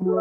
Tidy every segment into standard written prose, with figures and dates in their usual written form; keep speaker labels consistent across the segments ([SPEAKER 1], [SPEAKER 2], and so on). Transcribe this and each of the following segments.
[SPEAKER 1] Halo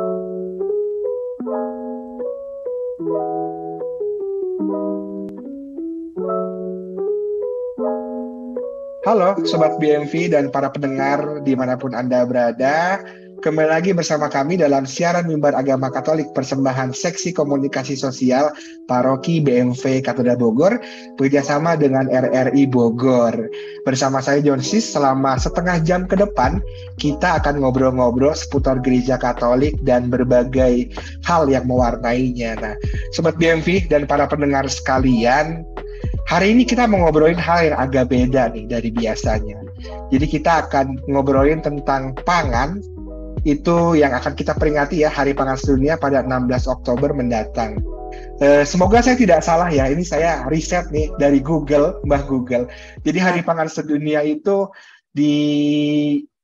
[SPEAKER 1] Sobat BMV dan para pendengar dimanapun Anda berada. Kembali lagi bersama kami dalam siaran mimbar agama Katolik persembahan Seksi Komunikasi Sosial Paroki BMV Katedral Bogor bekerjasama dengan RRI Bogor. Bersama saya Jonsis, selama setengah jam ke depan kita akan ngobrol-ngobrol seputar gereja Katolik dan berbagai hal yang mewarnainya. Nah, Sobat BMV dan para pendengar sekalian, hari ini kita mau ngobrolin hal yang agak beda nih dari biasanya. Jadi kita akan ngobrolin tentang pangan, itu yang akan kita peringati ya Hari Pangan Sedunia pada 16 Oktober mendatang. Semoga saya tidak salah ya, ini saya riset nih dari Google, Mbah Google. Jadi Hari Pangan Sedunia itu di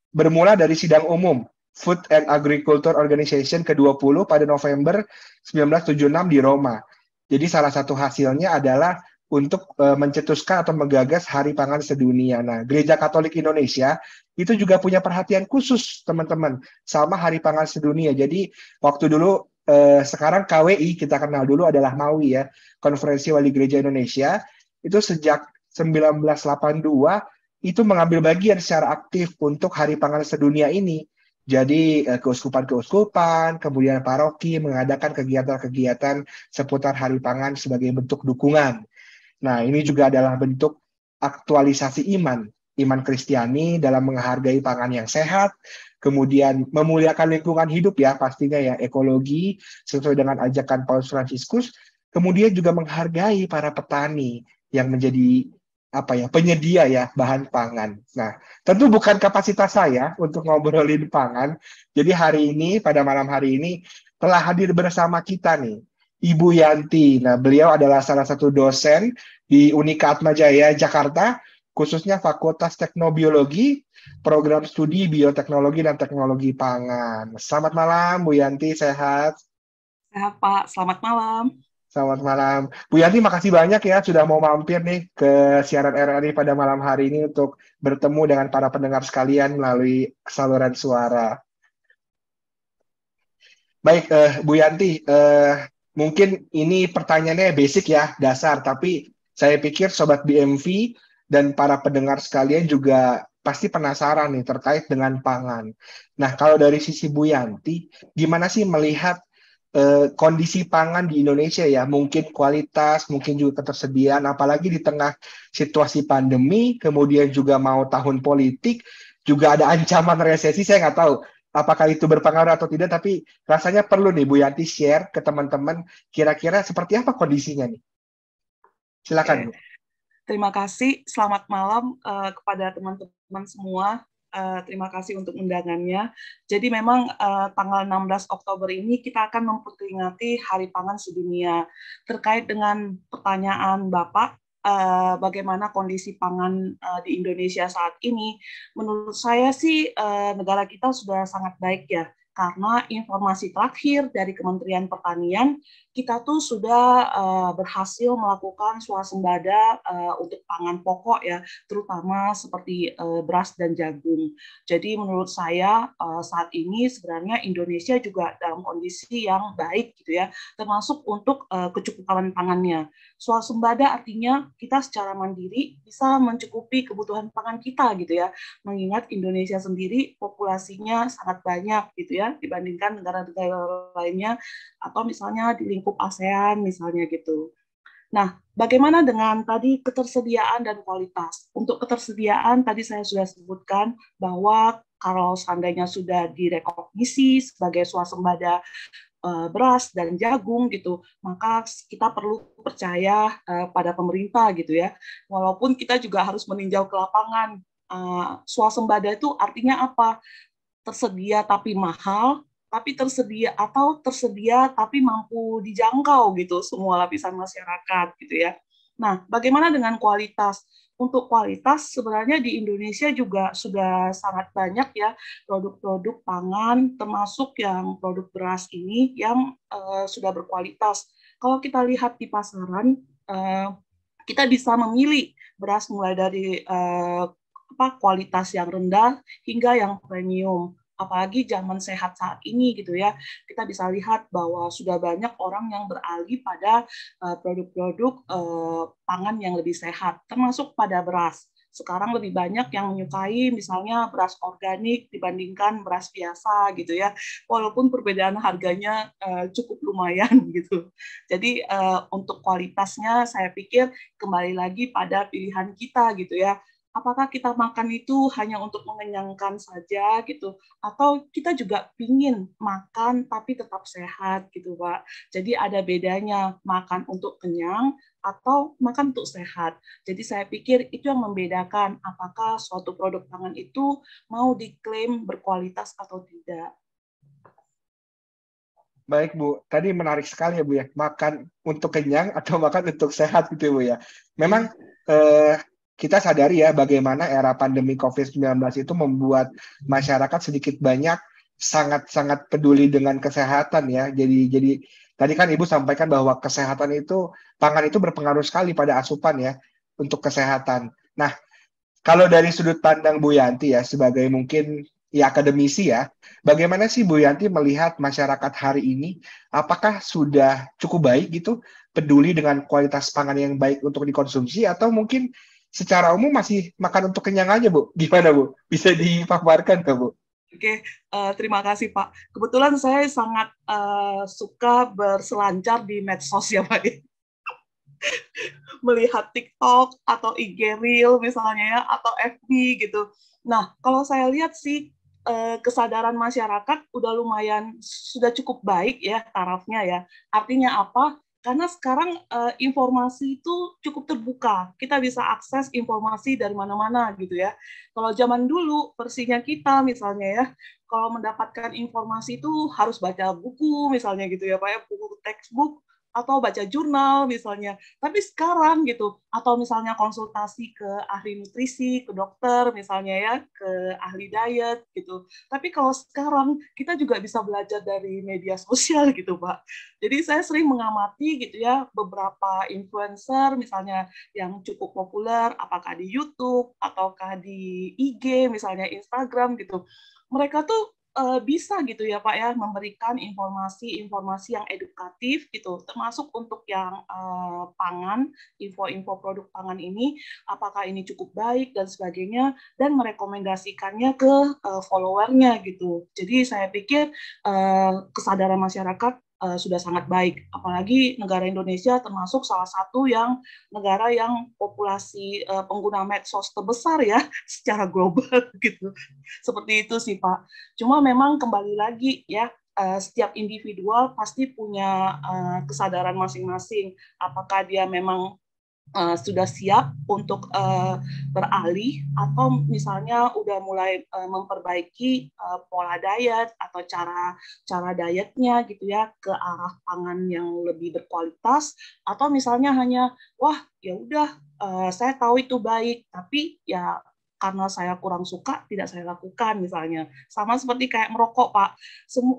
[SPEAKER 1] bermula dari sidang umum Food and Agriculture Organization ke-20 pada November 1976 di Roma. Jadi salah satu hasilnya adalah untuk mencetuskan atau menggagas Hari Pangan Sedunia. Nah, Gereja Katolik Indonesia itu juga punya perhatian khusus, teman-teman, sama Hari Pangan Sedunia. Jadi, waktu dulu, sekarang KWI, kita kenal dulu adalah MAWI ya, Konferensi Wali Gereja Indonesia, itu sejak 1982, itu mengambil bagian secara aktif untuk Hari Pangan Sedunia ini. Jadi keuskupan-keuskupan, kemudian paroki mengadakan kegiatan-kegiatan seputar Hari Pangan sebagai bentuk dukungan. Nah, ini juga adalah bentuk aktualisasi iman Kristiani dalam menghargai pangan yang sehat, kemudian memuliakan lingkungan hidup ya, pastinya ya, ekologi, sesuai dengan ajakan Paus Fransiskus, kemudian juga menghargai para petani yang menjadi penyedia ya bahan pangan. Nah, tentu bukan kapasitas saya untuk ngobrolin pangan. Jadi pada malam hari ini telah hadir bersama kita nih Ibu Yanti. Nah, beliau adalah salah satu dosen di Unika Atmajaya, Jakarta, khususnya Fakultas Teknobiologi, Program Studi Bioteknologi dan Teknologi Pangan. Selamat malam, Bu Yanti, sehat?
[SPEAKER 2] Sehat, Pak. Selamat malam.
[SPEAKER 1] Selamat malam. Bu Yanti, makasih banyak ya sudah mau mampir nih ke siaran RRI pada malam hari ini untuk bertemu dengan para pendengar sekalian melalui saluran suara. Baik, Bu Yanti, mungkin ini pertanyaannya basic ya, dasar, tapi saya pikir Sobat BMV dan para pendengar sekalian juga pasti penasaran nih terkait dengan pangan. Nah, kalau dari sisi Bu Yanti, gimana sih melihat kondisi pangan di Indonesia ya? Mungkin kualitas, mungkin juga ketersediaan, apalagi di tengah situasi pandemi, kemudian juga mau tahun politik, juga ada ancaman resesi, saya nggak tahu apakah itu berpengaruh atau tidak, tapi rasanya perlu nih Bu Yanti share ke teman-teman kira-kira seperti apa kondisinya nih. Silakan Bu.
[SPEAKER 2] Terima kasih. Selamat malam kepada teman-teman semua. Terima kasih untuk undangannya. Jadi memang tanggal 16 Oktober ini kita akan memperingati Hari Pangan Sedunia. Terkait dengan pertanyaan Bapak, bagaimana kondisi pangan di Indonesia saat ini, menurut saya sih negara kita sudah sangat baik ya, karena informasi terakhir dari Kementerian Pertanian, kita tuh sudah berhasil melakukan swasembada untuk pangan pokok ya, terutama seperti beras dan jagung. Jadi menurut saya saat ini sebenarnya Indonesia juga dalam kondisi yang baik gitu ya, termasuk untuk kecukupan pangannya. Swasembada artinya kita secara mandiri bisa mencukupi kebutuhan pangan kita gitu ya, mengingat Indonesia sendiri populasinya sangat banyak gitu ya dibandingkan negara-negara lainnya atau misalnya di lingkup ASEAN misalnya gitu. Nah, bagaimana dengan tadi ketersediaan dan kualitas? Untuk ketersediaan tadi saya sudah sebutkan bahwa kalau seandainya sudah direkognisi sebagai swasembada beras dan jagung gitu, maka kita perlu percaya pada pemerintah gitu ya. Walaupun kita juga harus meninjau ke lapangan. Swasembada itu artinya apa? Tersedia tapi mahal, tapi tersedia tapi mampu dijangkau gitu semua lapisan masyarakat gitu ya. Nah, bagaimana dengan kualitas? Untuk kualitas sebenarnya di Indonesia juga sudah sangat banyak ya produk-produk pangan, termasuk yang produk beras ini yang sudah berkualitas. Kalau kita lihat di pasaran, kita bisa memilih beras mulai dari kualitas yang rendah hingga yang premium. apalagi zaman sehat saat ini gitu ya. Kita bisa lihat bahwa sudah banyak orang yang beralih pada produk-produk pangan yang lebih sehat, termasuk pada beras. Sekarang lebih banyak yang menyukai misalnya beras organik dibandingkan beras biasa gitu ya, walaupun perbedaan harganya cukup lumayan gitu. Jadi untuk kualitasnya saya pikir kembali lagi pada pilihan kita gitu ya. Apakah kita makan itu hanya untuk mengenyangkan saja gitu, atau kita juga pingin makan tapi tetap sehat gitu Pak. Jadi ada bedanya makan untuk kenyang atau makan untuk sehat. Jadi saya pikir itu yang membedakan apakah suatu produk pangan itu mau diklaim berkualitas atau tidak.
[SPEAKER 1] Baik Bu, tadi menarik sekali ya Bu ya, makan untuk kenyang atau makan untuk sehat gitu Bu ya. Memang kita sadari ya bagaimana era pandemi COVID-19 itu membuat masyarakat sedikit banyak sangat-sangat peduli dengan kesehatan ya. Jadi tadi kan Ibu sampaikan bahwa kesehatan itu, pangan itu berpengaruh sekali pada asupan ya untuk kesehatan. Nah, kalau dari sudut pandang Bu Yanti ya, sebagai mungkin ya akademisi ya, bagaimana sih Bu Yanti melihat masyarakat hari ini? Apakah sudah cukup baik gitu, peduli dengan kualitas pangan yang baik untuk dikonsumsi, atau mungkin secara umum masih makan untuk kenyang aja Bu? Gimana Bu? Bisa dipaparkan nggak Bu?
[SPEAKER 2] Oke, terima kasih Pak. Kebetulan saya sangat suka berselancar di medsos ya Pak. Melihat TikTok atau IG Reel misalnya ya, atau FB gitu. Nah, kalau saya lihat sih kesadaran masyarakat udah lumayan, sudah cukup baik ya tarafnya ya. Artinya apa? Karena sekarang informasi itu cukup terbuka. Kita bisa akses informasi dari mana-mana gitu ya. Kalau zaman dulu, versinya kita misalnya ya, kalau mendapatkan informasi itu harus baca buku misalnya gitu ya Pak ya, buku textbook atau baca jurnal misalnya. Tapi sekarang gitu, atau misalnya konsultasi ke ahli nutrisi, ke dokter misalnya ya, ke ahli diet gitu. Tapi kalau sekarang kita juga bisa belajar dari media sosial gitu, Pak. Jadi saya sering mengamati gitu ya beberapa influencer misalnya yang cukup populer, apakah di YouTube ataukah di IG misalnya Instagram gitu. Mereka tuh bisa gitu ya Pak ya memberikan informasi-informasi yang edukatif gitu, termasuk untuk yang pangan, info-info produk pangan ini, apakah ini cukup baik dan sebagainya, dan merekomendasikannya ke followernya gitu. Jadi saya pikir kesadaran masyarakat sudah sangat baik, apalagi negara Indonesia termasuk salah satu yang negara yang populasi pengguna medsos terbesar ya secara global gitu. Seperti itu sih Pak. Cuma memang kembali lagi ya, setiap individual pasti punya kesadaran masing-masing. Apakah dia memang sudah siap untuk beralih atau misalnya udah mulai memperbaiki pola diet atau cara dietnya gitu ya ke arah pangan yang lebih berkualitas, atau misalnya hanya wah ya udah saya tahu itu baik tapi ya karena saya kurang suka tidak saya lakukan misalnya. Sama seperti kayak merokok Pak,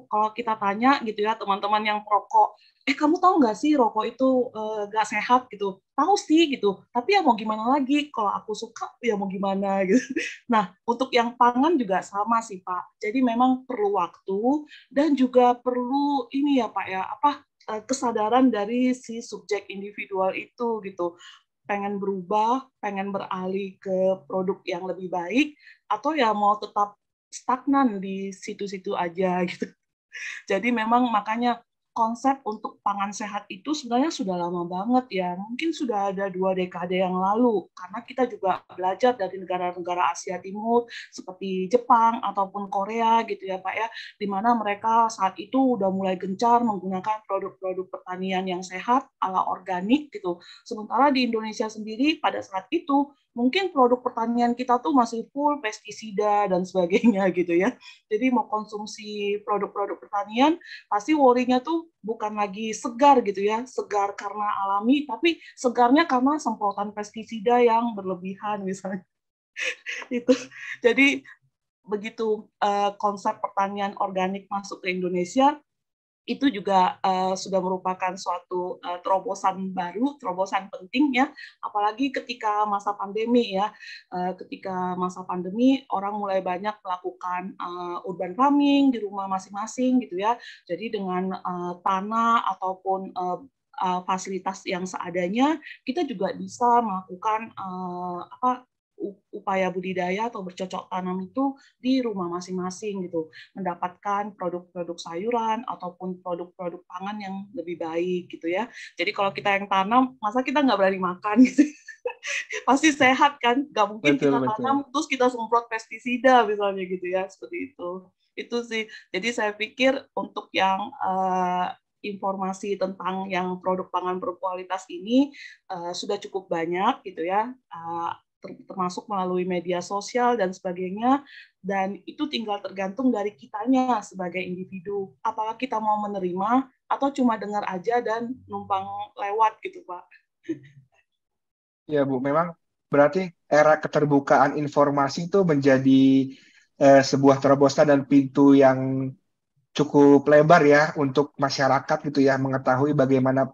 [SPEAKER 2] kalau kita tanya gitu ya teman-teman yang merokok, kamu tahu nggak sih rokok itu nggak sehat gitu? Tahu sih gitu, tapi ya mau gimana lagi, kalau aku suka ya mau gimana gitu. Nah, untuk yang pangan juga sama sih Pak, jadi memang perlu waktu dan juga perlu ini ya Pak ya, kesadaran dari si subjek individual itu gitu, pengen berubah, pengen beralih ke produk yang lebih baik, atau ya mau tetap stagnan di situ-situ aja gitu. Jadi memang makanya konsep untuk pangan sehat itu sebenarnya sudah lama banget ya. Mungkin sudah ada 2 dekade yang lalu. Karena kita juga belajar dari negara-negara Asia Timur seperti Jepang ataupun Korea gitu ya Pak ya. Di mana mereka saat itu udah mulai gencar menggunakan produk-produk pertanian yang sehat ala organik gitu. Sementara di Indonesia sendiri pada saat itu mungkin produk pertanian kita tuh masih full pestisida dan sebagainya gitu ya. Jadi mau konsumsi produk-produk pertanian, pasti worry-nya tuh bukan lagi segar gitu ya, segar karena alami, tapi segarnya karena semprotan pestisida yang berlebihan misalnya. Itu. Jadi begitu konsep pertanian organik masuk ke Indonesia, itu juga sudah merupakan suatu terobosan baru, terobosan penting ya, apalagi ketika masa pandemi ya. Ketika masa pandemi orang mulai banyak melakukan urban farming di rumah masing-masing gitu ya. Jadi dengan tanah ataupun fasilitas yang seadanya, kita juga bisa melakukan upaya budidaya atau bercocok tanam itu di rumah masing-masing gitu, mendapatkan produk-produk sayuran ataupun produk-produk pangan yang lebih baik gitu ya. Jadi kalau kita yang tanam, masa kita nggak berani makan gitu? Pasti sehat kan? Nggak mungkin
[SPEAKER 1] Betul,
[SPEAKER 2] kita
[SPEAKER 1] betul.
[SPEAKER 2] tanam terus kita semprot pestisida misalnya gitu ya, seperti itu. Itu sih. Jadi saya pikir untuk yang informasi tentang yang produk pangan berkualitas ini sudah cukup banyak gitu ya. Termasuk melalui media sosial dan sebagainya, dan itu tinggal tergantung dari kitanya sebagai individu, apakah kita mau menerima atau cuma dengar aja dan numpang lewat gitu Pak.
[SPEAKER 1] Ya Bu, memang berarti era keterbukaan informasi itu menjadi sebuah terobosan dan pintu yang cukup lebar ya untuk masyarakat gitu ya, mengetahui bagaimana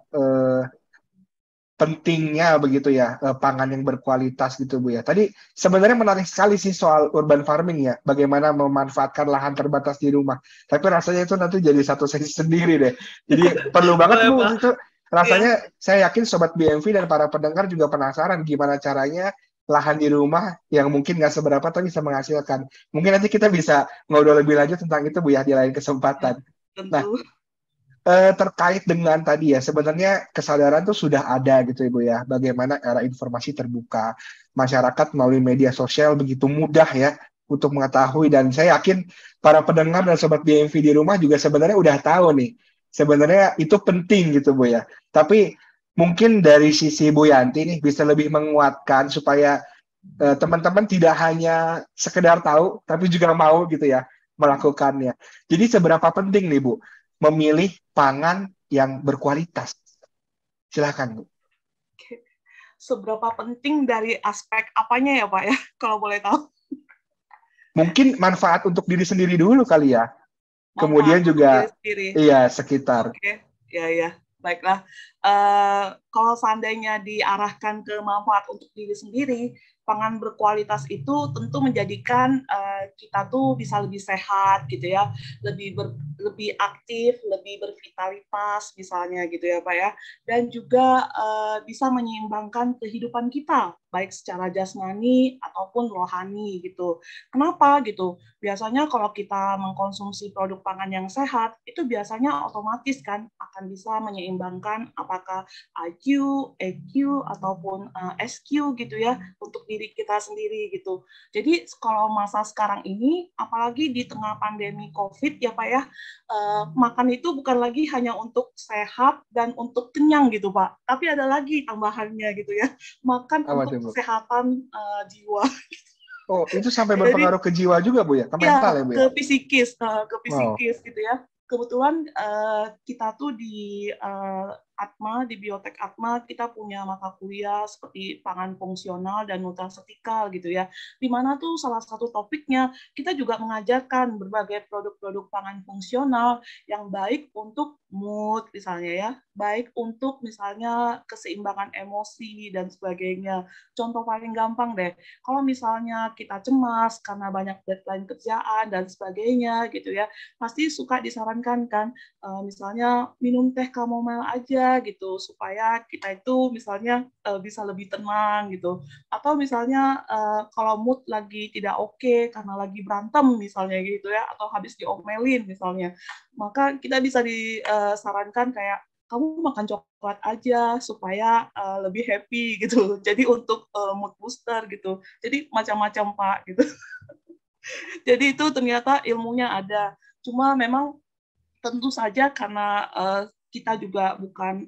[SPEAKER 1] pentingnya begitu ya pangan yang berkualitas gitu Bu ya. Tadi sebenarnya menarik sekali sih soal urban farming ya, bagaimana memanfaatkan lahan terbatas di rumah. Tapi rasanya itu nanti jadi satu sesi sendiri deh. Jadi perlu banget
[SPEAKER 2] Boleh
[SPEAKER 1] Bu
[SPEAKER 2] Pak.
[SPEAKER 1] itu.
[SPEAKER 2] Ya,
[SPEAKER 1] Rasanya saya yakin sobat BMV dan para pendengar juga penasaran gimana caranya lahan di rumah yang mungkin nggak seberapa tapi bisa menghasilkan. Mungkin nanti kita bisa ngobrol lebih lanjut tentang itu Bu ya di lain kesempatan. Nah,
[SPEAKER 2] tentu.
[SPEAKER 1] terkait dengan tadi ya, sebenarnya kesadaran tuh sudah ada gitu Ibu ya, bagaimana era informasi terbuka, masyarakat melalui media sosial begitu mudah ya untuk mengetahui, dan saya yakin para pendengar dan sobat BMV di rumah juga sebenarnya udah tahu nih, sebenarnya itu penting gitu Bu ya. Tapi mungkin dari sisi Bu Yanti nih bisa lebih menguatkan supaya teman-teman tidak hanya sekedar tahu, tapi juga mau gitu ya melakukannya. Jadi seberapa penting nih Bu memilih pangan yang berkualitas? Silahkan Bu.
[SPEAKER 2] Seberapa penting dari aspek apanya ya Pak ya, kalau boleh tahu?
[SPEAKER 1] Mungkin manfaat untuk diri sendiri dulu kali ya.
[SPEAKER 2] Manfaat
[SPEAKER 1] Kemudian
[SPEAKER 2] untuk diri
[SPEAKER 1] juga
[SPEAKER 2] sendiri.
[SPEAKER 1] iya sekitar.
[SPEAKER 2] Oke, ya ya, baiklah. Kalau seandainya diarahkan ke manfaat untuk diri sendiri, pangan berkualitas itu tentu menjadikan kita tuh bisa lebih sehat gitu ya, lebih aktif, lebih bervitalitas misalnya gitu ya Pak ya, dan juga bisa menyeimbangkan kehidupan kita baik secara jasmani ataupun rohani gitu. Kenapa gitu? Biasanya kalau kita mengkonsumsi produk pangan yang sehat, itu biasanya otomatis kan akan bisa menyeimbangkan apakah IQ, EQ, ataupun SQ gitu ya, untuk diri kita sendiri gitu. Jadi kalau masa sekarang ini, apalagi di tengah pandemi COVID ya Pak ya, makan itu bukan lagi hanya untuk sehat dan untuk kenyang gitu Pak, tapi ada lagi tambahannya gitu ya, makan
[SPEAKER 1] Apa
[SPEAKER 2] untuk
[SPEAKER 1] tuh Bu?
[SPEAKER 2] kesehatan jiwa.
[SPEAKER 1] Oh, itu sampai
[SPEAKER 2] Jadi
[SPEAKER 1] berpengaruh ke jiwa juga Bu ya? Ke mental
[SPEAKER 2] ya,
[SPEAKER 1] ya Bu ya? Wow.
[SPEAKER 2] ke psikis gitu ya. Kebetulan kita tuh di Atma, di Biotek Atma, kita punya mata kuliah seperti pangan fungsional dan nutrasetikal gitu ya. Di mana tuh salah satu topiknya kita juga mengajarkan berbagai produk-produk pangan fungsional yang baik untuk mood misalnya ya, baik untuk misalnya keseimbangan emosi dan sebagainya. Contoh paling gampang deh, kalau misalnya kita cemas karena banyak deadline kerjaan dan sebagainya gitu ya, pasti suka disarankan kan, misalnya minum teh chamomile aja gitu supaya kita itu misalnya bisa lebih tenang gitu, atau misalnya kalau mood lagi tidak oke karena lagi berantem misalnya gitu ya, atau habis diomelin misalnya, maka kita bisa disarankan kayak kamu makan coklat aja supaya lebih happy gitu. Jadi untuk mood booster gitu. Jadi macam-macam Pak gitu. Jadi itu ternyata ilmunya ada. Cuma memang tentu saja karena kita juga bukan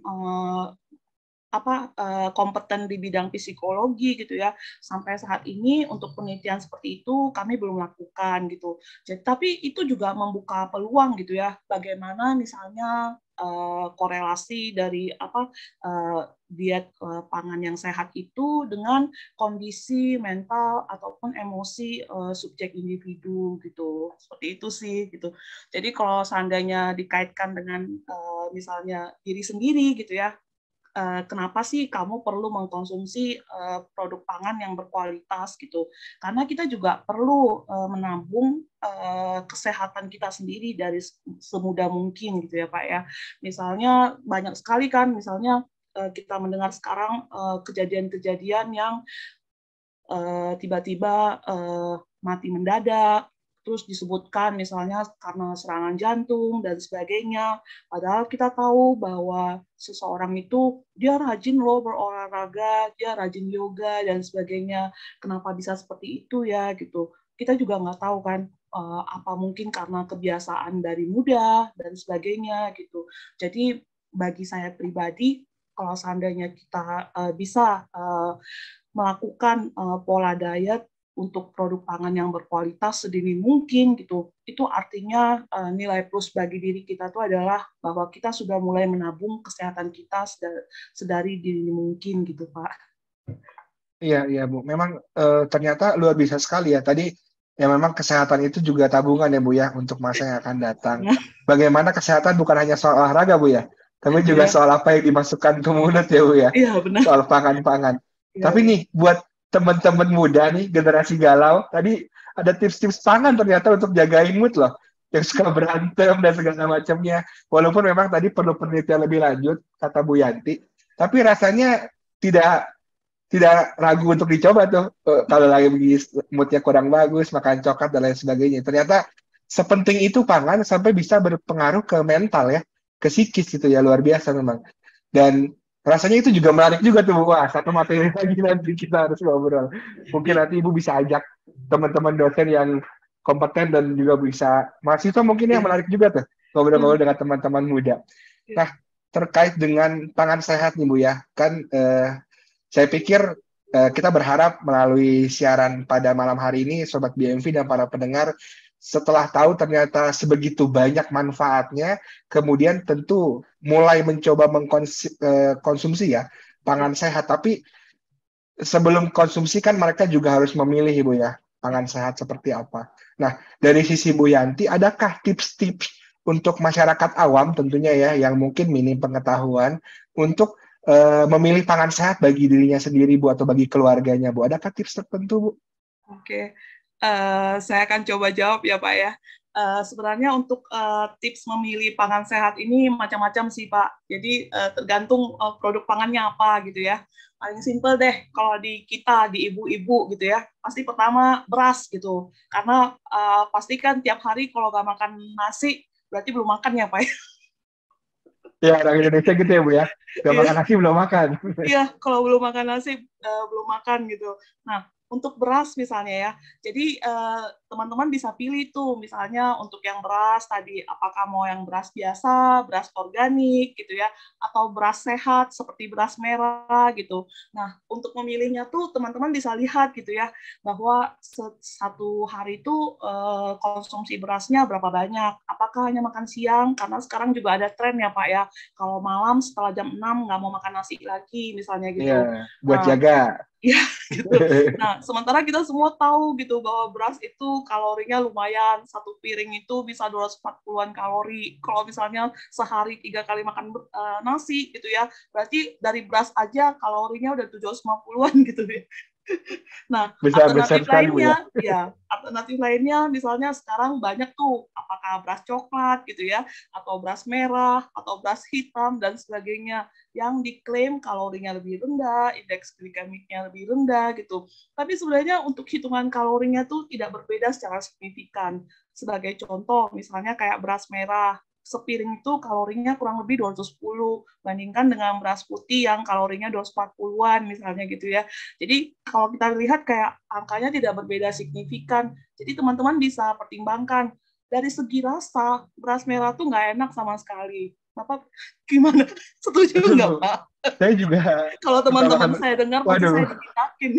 [SPEAKER 2] kompeten di bidang psikologi gitu ya. Sampai saat ini untuk penelitian seperti itu kami belum lakukan gitu. Jadi, tapi itu juga membuka peluang gitu ya. Bagaimana misalnya korelasi dari diet pangan yang sehat itu dengan kondisi mental ataupun emosi subjek individu gitu. Seperti itu sih gitu. Jadi kalau seandainya dikaitkan dengan misalnya diri sendiri gitu ya, kenapa sih kamu perlu mengkonsumsi produk pangan yang berkualitas gitu? Karena kita juga perlu menabung kesehatan kita sendiri dari semudah mungkin gitu ya Pak ya. Misalnya banyak sekali kan, misalnya kita mendengar sekarang kejadian-kejadian yang tiba-tiba mati mendadak, terus disebutkan misalnya karena serangan jantung dan sebagainya. Padahal kita tahu bahwa seseorang itu dia rajin loh berolahraga, dia rajin yoga dan sebagainya. Kenapa bisa seperti itu ya gitu? Kita juga nggak tahu kan apa mungkin karena kebiasaan dari muda dan sebagainya gitu. Jadi bagi saya pribadi, kalau seandainya kita bisa melakukan pola diet untuk produk pangan yang berkualitas sedini mungkin gitu, itu artinya nilai plus bagi diri kita itu adalah bahwa kita sudah mulai menabung kesehatan kita sedari dini mungkin gitu Pak.
[SPEAKER 1] Iya, iya Bu. Memang ternyata luar biasa sekali ya. Tadi ya memang kesehatan itu juga tabungan ya Bu ya untuk masa yang akan datang. Bagaimana kesehatan bukan hanya soal olahraga Bu ya, tapi juga soal apa yang dimasukkan ke mulut ya Bu ya.
[SPEAKER 2] Iya benar.
[SPEAKER 1] Soal pangan-pangan.
[SPEAKER 2] Ya,
[SPEAKER 1] Tapi nih buat teman-teman muda nih, generasi galau, tadi ada tips-tips pangan ternyata untuk jagain mood loh. Yang suka berantem dan segala macamnya. Walaupun memang tadi perlu penelitian lebih lanjut, kata Bu Yanti. Tapi rasanya tidak ragu untuk dicoba tuh. Kalau lagi moodnya kurang bagus, makan coklat dan lain sebagainya. Ternyata sepenting itu pangan sampai bisa berpengaruh ke mental ya, ke psikis gitu ya, luar biasa memang. Dan rasanya itu juga menarik juga tuh, wah satu materi lagi nanti kita harus ngobrol. Mungkin nanti Ibu bisa ajak teman-teman dosen yang kompeten dan juga bisa mahasiswa mungkin yang menarik juga tuh, ngobrol-ngobrol dengan teman-teman muda. Nah, terkait dengan pangan sehat nih Bu ya, kan saya pikir kita berharap melalui siaran pada malam hari ini, Sobat BMV dan para pendengar, setelah tahu ternyata sebegitu banyak manfaatnya, kemudian tentu mulai mencoba mengkonsumsi ya pangan sehat. Tapi sebelum konsumsi kan mereka juga harus memilih Ibu ya, pangan sehat seperti apa. Nah, dari sisi Bu Yanti, adakah tips-tips untuk masyarakat awam tentunya ya, yang mungkin minim pengetahuan untuk memilih pangan sehat bagi dirinya sendiri Bu atau bagi keluarganya Bu? Adakah tips tertentu Bu?
[SPEAKER 2] Oke. Saya akan coba jawab ya Pak ya. Sebenarnya untuk tips memilih pangan sehat ini macam-macam sih Pak. Jadi tergantung produk pangannya apa gitu ya. Paling simpel deh kalau di kita, di ibu-ibu gitu ya. Pasti pertama beras gitu. Karena pasti kan tiap hari kalau nggak makan nasi berarti belum makan ya Pak ya.
[SPEAKER 1] Ya, orang Indonesia gitu ya Bu ya. Gak makan nasi belum makan.
[SPEAKER 2] Iya, kalau belum makan nasi belum makan gitu. Nah, untuk beras misalnya ya, jadi teman-teman bisa pilih tuh, misalnya untuk yang beras tadi, apakah mau yang beras biasa, beras organik gitu ya, atau beras sehat seperti beras merah gitu. Nah, untuk memilihnya tuh teman-teman bisa lihat gitu ya, bahwa satu hari itu konsumsi berasnya berapa banyak, apakah hanya makan siang, karena sekarang juga ada tren ya Pak ya, kalau malam setelah jam 6 nggak mau makan nasi lagi misalnya gitu.
[SPEAKER 1] Iya, buat jaga.
[SPEAKER 2] Ya, gitu. Nah, sementara kita semua tahu gitu bahwa beras itu kalorinya lumayan. Satu piring itu bisa 240-an kalori. Kalau misalnya sehari 3 kali makan nasi gitu ya, berarti dari beras aja kalorinya udah 750-an gitu ya. Nah, alternatif lainnya, ya alternatif lainnya misalnya sekarang banyak tuh, apakah beras coklat gitu ya, atau beras merah, atau beras hitam dan sebagainya, yang diklaim kalorinya lebih rendah, indeks glikemiknya lebih rendah gitu. Tapi sebenarnya untuk hitungan kalorinya tuh tidak berbeda secara signifikan. Sebagai contoh, misalnya kayak beras merah, sepiring itu kalorinya kurang lebih 210 bandingkan dengan beras putih yang kalorinya 240-an misalnya gitu ya. Jadi kalau kita lihat kayak angkanya tidak berbeda signifikan. Jadi teman-teman bisa pertimbangkan dari segi rasa beras merah tuh nggak enak sama sekali. Bapak gimana? Setuju nggak Pak?
[SPEAKER 1] Saya juga.
[SPEAKER 2] Kalau teman-teman saya dengar pasti saya dikitakin.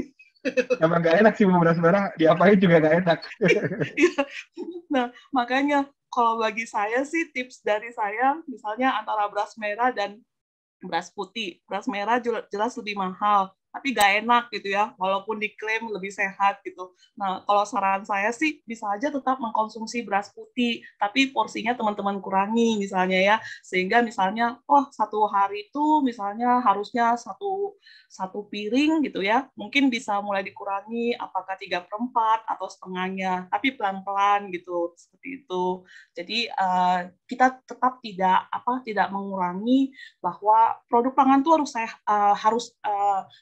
[SPEAKER 1] Emang nggak enak sih beras merah, diapain juga nggak enak.
[SPEAKER 2] Nah makanya kalau bagi saya sih tips dari saya, misalnya antara beras merah dan beras putih. Beras merah jelas lebih mahal, tapi gak enak gitu ya, walaupun diklaim lebih sehat gitu. Nah, kalau saran saya sih bisa aja tetap mengkonsumsi beras putih, tapi porsinya teman-teman kurangi misalnya ya, sehingga misalnya, oh satu hari itu misalnya harusnya satu piring gitu ya, mungkin bisa mulai dikurangi, apakah 3/4 atau setengahnya, tapi pelan-pelan gitu, seperti itu. Jadi kita tetap tidak mengurangi bahwa produk pangan itu harus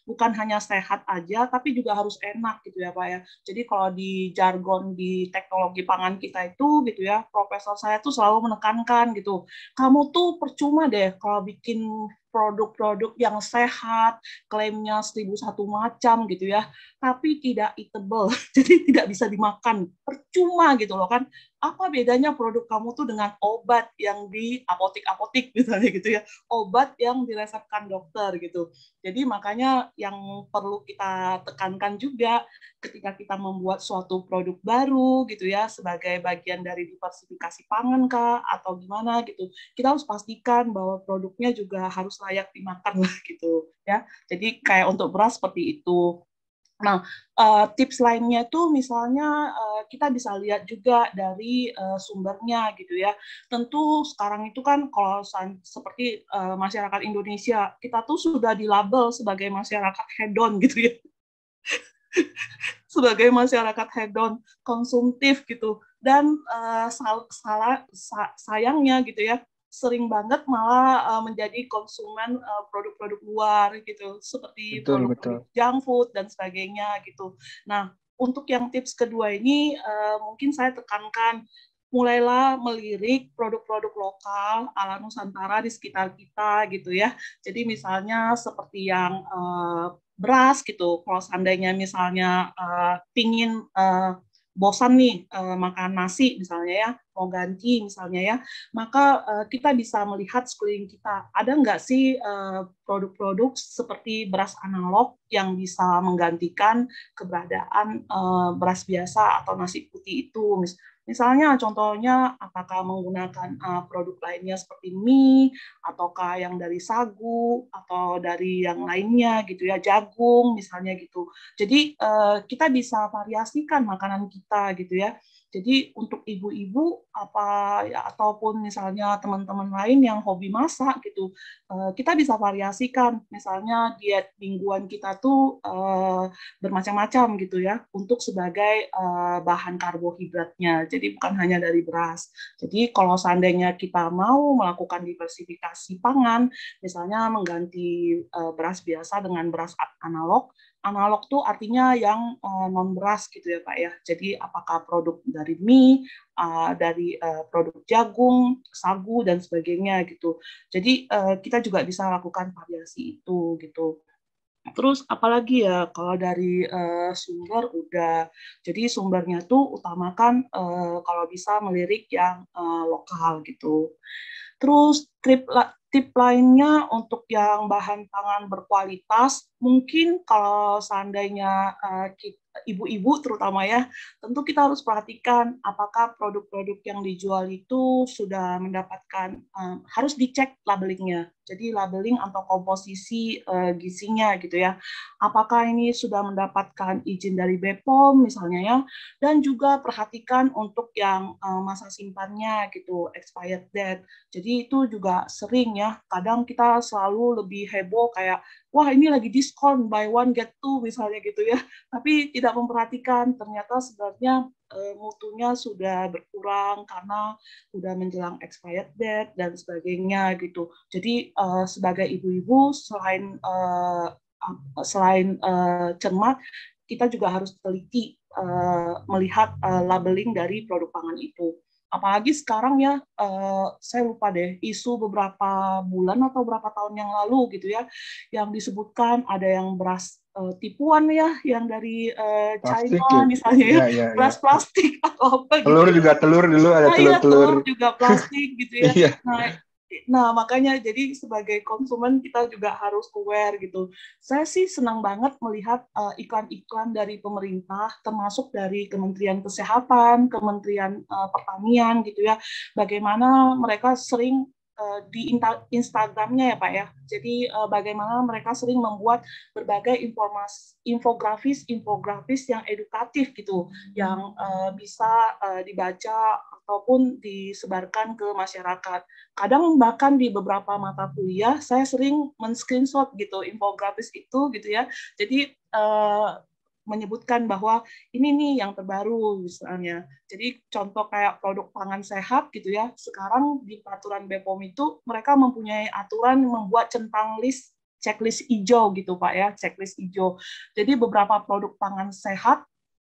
[SPEAKER 2] bukan hanya sehat aja, tapi juga harus enak gitu ya Pak ya. Jadi kalau di jargon di teknologi pangan kita itu gitu ya, profesor saya tuh selalu menekankan gitu, kamu tuh percuma deh kalau bikin produk-produk yang sehat, klaimnya 1001 macam gitu ya, tapi tidak eatable, jadi tidak bisa dimakan, percuma gitu loh kan. Apa bedanya produk kamu tuh dengan obat yang di apotik-apotik misalnya gitu ya, obat yang diresepkan dokter gitu. Jadi makanya yang perlu kita tekankan juga ketika kita membuat suatu produk baru gitu ya, sebagai bagian dari diversifikasi pangan kah atau gimana gitu, kita harus pastikan bahwa produknya juga harus layak dimakan lah gitu ya. Jadi kayak untuk beras seperti itu. Nah, tips lainnya itu misalnya kita bisa lihat juga dari sumbernya gitu ya. Tentu sekarang itu kan kalau seperti masyarakat Indonesia, kita tuh sudah dilabel sebagai masyarakat hedon gitu ya. Sebagai masyarakat hedon, konsumtif gitu. Dan sayangnya gitu ya, sering banget malah menjadi konsumen produk-produk luar gitu, seperti produk-produk junk food dan sebagainya gitu. Nah, untuk yang tips kedua ini mungkin saya tekankan, mulailah melirik produk-produk lokal ala Nusantara di sekitar kita gitu ya. Jadi misalnya seperti yang beras gitu, kalau seandainya misalnya pingin bosan nih makan nasi misalnya ya, mau ganti misalnya ya, maka kita bisa melihat sekeliling kita, ada nggak sih produk-produk seperti beras analog yang bisa menggantikan keberadaan beras biasa atau nasi putih itu. Misalnya contohnya apakah menggunakan produk lainnya seperti mie, ataukah yang dari sagu, atau dari yang lainnya gitu ya, jagung misalnya gitu. Jadi kita bisa variasikan makanan kita gitu ya. Jadi untuk ibu-ibu ataupun misalnya teman-teman lain yang hobi masak gitu, kita bisa variasikan. Misalnya diet mingguan kita tuh bermacam-macam gitu ya, untuk sebagai bahan karbohidratnya. Jadi bukan hanya dari beras. Jadi kalau seandainya kita mau melakukan diversifikasi pangan, misalnya mengganti beras biasa dengan beras analog. Analog tuh artinya yang non beras gitu ya Pak ya. Jadi apakah produk dari mie, dari produk jagung, sagu dan sebagainya gitu. Jadi kita juga bisa lakukan variasi itu gitu. Terus apalagi ya kalau dari sumber udah. Jadi sumbernya tuh utamakan kalau bisa melirik yang lokal gitu. Terus tip lainnya untuk yang bahan pangan berkualitas, mungkin kalau seandainya ibu-ibu terutama ya, tentu kita harus perhatikan apakah produk-produk yang dijual itu sudah mendapatkan, harus dicek labelingnya. Jadi labeling atau komposisi gizinya gitu ya. Apakah ini sudah mendapatkan izin dari BPOM misalnya ya, dan juga perhatikan untuk yang masa simpannya gitu, expired date. Jadi itu juga sering ya, kadang kita selalu lebih heboh kayak, wah ini lagi diskon, buy one get two misalnya gitu ya, tapi tidak memperhatikan ternyata sebenarnya mutunya sudah berkurang karena sudah menjelang expired date dan sebagainya gitu. Jadi sebagai ibu-ibu selain cermat, kita juga harus teliti melihat labeling dari produk pangan itu. Apalagi sekarang ya, saya lupa deh, isu beberapa bulan atau beberapa tahun yang lalu gitu ya, yang disebutkan ada yang beras tipuan ya, yang dari
[SPEAKER 1] plastik,
[SPEAKER 2] China
[SPEAKER 1] ya.
[SPEAKER 2] misalnya ya,
[SPEAKER 1] Ya,
[SPEAKER 2] beras plastik atau apa gitu.
[SPEAKER 1] Telur juga, telur dulu ada
[SPEAKER 2] Nah, iya,
[SPEAKER 1] telur.
[SPEAKER 2] telur juga plastik gitu ya.
[SPEAKER 1] Iya.
[SPEAKER 2] Nah, Nah, makanya jadi sebagai konsumen kita juga harus aware gitu. Saya sih senang banget melihat iklan-iklan dari pemerintah, termasuk dari Kementerian Kesehatan, Kementerian Pertanian gitu ya. Bagaimana mereka sering di Instagramnya ya Pak ya. Jadi bagaimana mereka sering membuat berbagai infografis yang edukatif gitu, yang bisa dibaca ataupun disebarkan ke masyarakat. Kadang bahkan di beberapa mata kuliah saya sering men-screenshot gitu infografis itu gitu ya. Jadi menyebutkan bahwa ini nih yang terbaru misalnya. Jadi contoh kayak produk pangan sehat gitu ya. Sekarang di peraturan BPOM itu mereka mempunyai aturan membuat centang list checklist hijau gitu Pak ya, checklist hijau. Jadi beberapa produk pangan sehat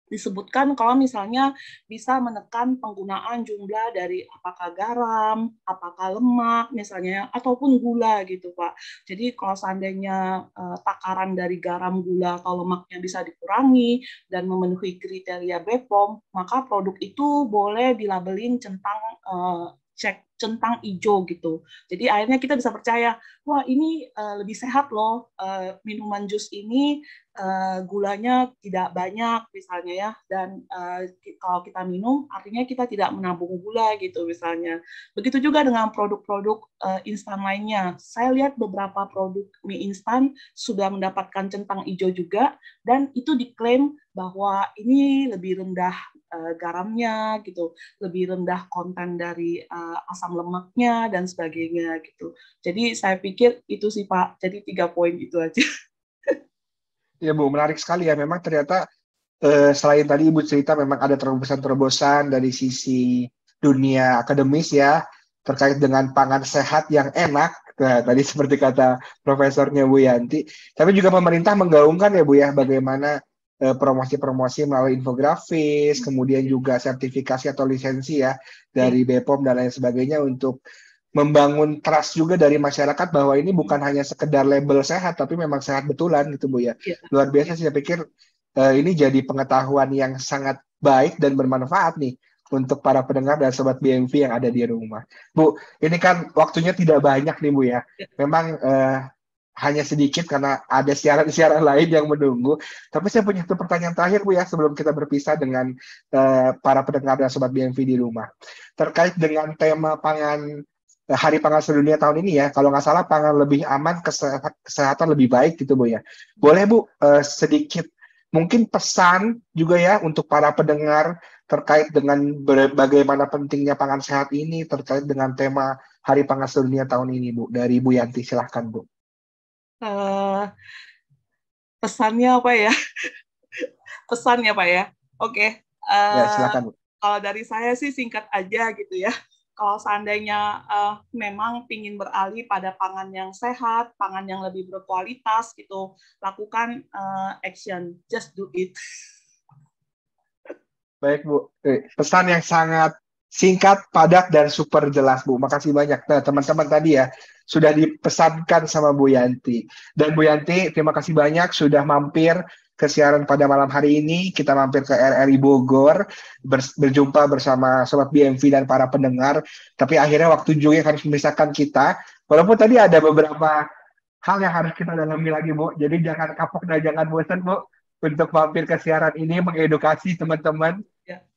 [SPEAKER 2] disebutkan kalau misalnya bisa menekan penggunaan jumlah dari apakah garam, apakah lemak misalnya, ataupun gula gitu Pak. Jadi kalau seandainya takaran dari garam, gula, atau lemaknya bisa dikurangi dan memenuhi kriteria BPOM, maka produk itu boleh dilabelin centang hijau gitu. Jadi akhirnya kita bisa percaya, wah ini lebih sehat loh, minuman jus ini gulanya tidak banyak misalnya ya, dan kalau kita minum artinya kita tidak menabung gula gitu misalnya. Begitu juga dengan produk-produk instan lainnya. Saya lihat beberapa produk mie instan sudah mendapatkan centang hijau juga, dan itu diklaim bahwa ini lebih rendah garamnya gitu, lebih rendah konten dari asam lemaknya dan sebagainya gitu. Jadi saya pikir itu sih Pak. Jadi 3 poin itu aja.
[SPEAKER 1] Ya Bu, menarik sekali ya. Memang ternyata selain tadi Ibu cerita memang ada terobosan-terobosan dari sisi dunia akademis ya, terkait dengan pangan sehat yang enak. Nah, tadi seperti kata profesornya Bu Yanti. Tapi juga pemerintah menggaungkan ya Bu ya, bagaimana promosi-promosi melalui infografis, kemudian juga sertifikasi atau lisensi ya dari BPOM dan lain sebagainya untuk membangun trust juga dari masyarakat bahwa ini bukan hanya sekedar label sehat, tapi memang sehat betulan gitu Bu ya. Luar biasa sih, saya pikir ini jadi pengetahuan yang sangat baik dan bermanfaat nih untuk para pendengar dan sobat BMV yang ada di rumah. Bu, ini kan waktunya tidak banyak nih Bu ya. Memang hanya sedikit karena ada siaran-siaran lain yang menunggu. Tapi saya punya satu pertanyaan terakhir Bu ya, sebelum kita berpisah dengan para pendengar dan sobat BMV di rumah. Terkait dengan tema pangan Hari Pangan Sedunia tahun ini ya, kalau nggak salah pangan lebih aman, kesehatan lebih baik gitu Bu ya. Boleh Bu sedikit mungkin pesan juga ya untuk para pendengar terkait dengan bagaimana pentingnya pangan sehat ini terkait dengan tema Hari Pangan Sedunia tahun ini Bu, dari Bu Yanti, silahkan Bu.
[SPEAKER 2] Pesannya apa ya? Pesannya Pak ya. Oke.
[SPEAKER 1] Ya, silakan Bu.
[SPEAKER 2] Kalau dari saya sih singkat aja gitu ya. Kalau seandainya memang ingin beralih pada pangan yang sehat, pangan yang lebih berkualitas gitu, lakukan action, just do it.
[SPEAKER 1] Baik Bu, pesan yang sangat singkat, padat, dan super jelas Bu. Makasih banyak. Nah, teman-teman tadi ya sudah dipesankan sama Bu Yanti. Dan Bu Yanti, terima kasih banyak sudah mampir ke siaran pada malam hari ini. Kita mampir ke RRI Bogor, berjumpa bersama Sobat BMV dan para pendengar. Tapi akhirnya waktu juga harus memisahkan kita. Walaupun tadi ada beberapa hal yang harus kita dalami lagi, Bu. Jadi jangan kapok dan jangan bosan, Bu, untuk mampir ke siaran ini, mengedukasi teman-teman,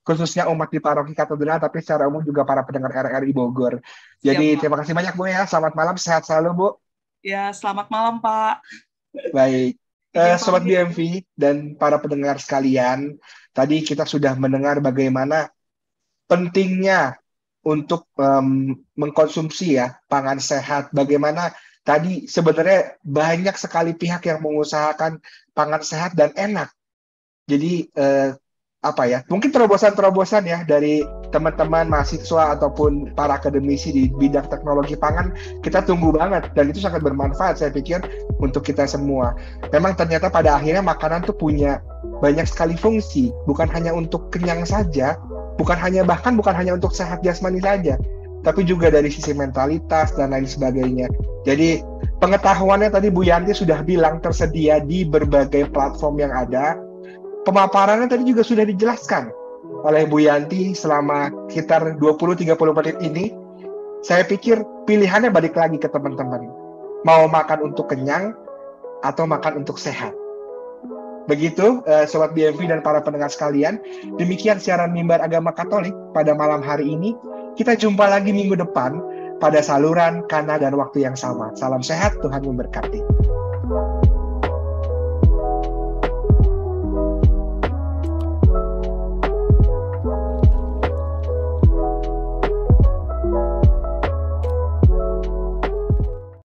[SPEAKER 1] khususnya umat di Paroki Katedral, tapi secara umum juga para pendengar RRI Bogor. Jadi terima kasih banyak, Bu ya. Selamat malam, sehat selalu, Bu.
[SPEAKER 2] Ya, selamat malam, Pak.
[SPEAKER 1] Baik. Sobat BMV dan para pendengar sekalian, tadi kita sudah mendengar bagaimana pentingnya untuk mengkonsumsi ya pangan sehat. Bagaimana tadi sebenarnya banyak sekali pihak yang mengusahakan pangan sehat dan enak. Jadi mungkin terobosan-terobosan ya dari teman-teman mahasiswa ataupun para akademisi di bidang teknologi pangan, kita tunggu banget dan itu sangat bermanfaat saya pikir untuk kita semua. Memang ternyata pada akhirnya makanan tuh punya banyak sekali fungsi, bukan hanya untuk kenyang saja, bahkan bukan hanya untuk sehat jasmani saja, tapi juga dari sisi mentalitas dan lain sebagainya. Jadi pengetahuannya tadi Bu Yanti sudah bilang tersedia di berbagai platform yang ada. Pemaparannya tadi juga sudah dijelaskan oleh Bu Yanti selama sekitar 20-30 menit ini. Saya pikir pilihannya balik lagi ke teman-teman. Mau makan untuk kenyang atau makan untuk sehat. Begitu, Sobat BMV dan para pendengar sekalian, demikian siaran Mimbar Agama Katolik pada malam hari ini. Kita jumpa lagi minggu depan pada saluran, kanal, dan waktu yang sama. Salam sehat, Tuhan memberkati.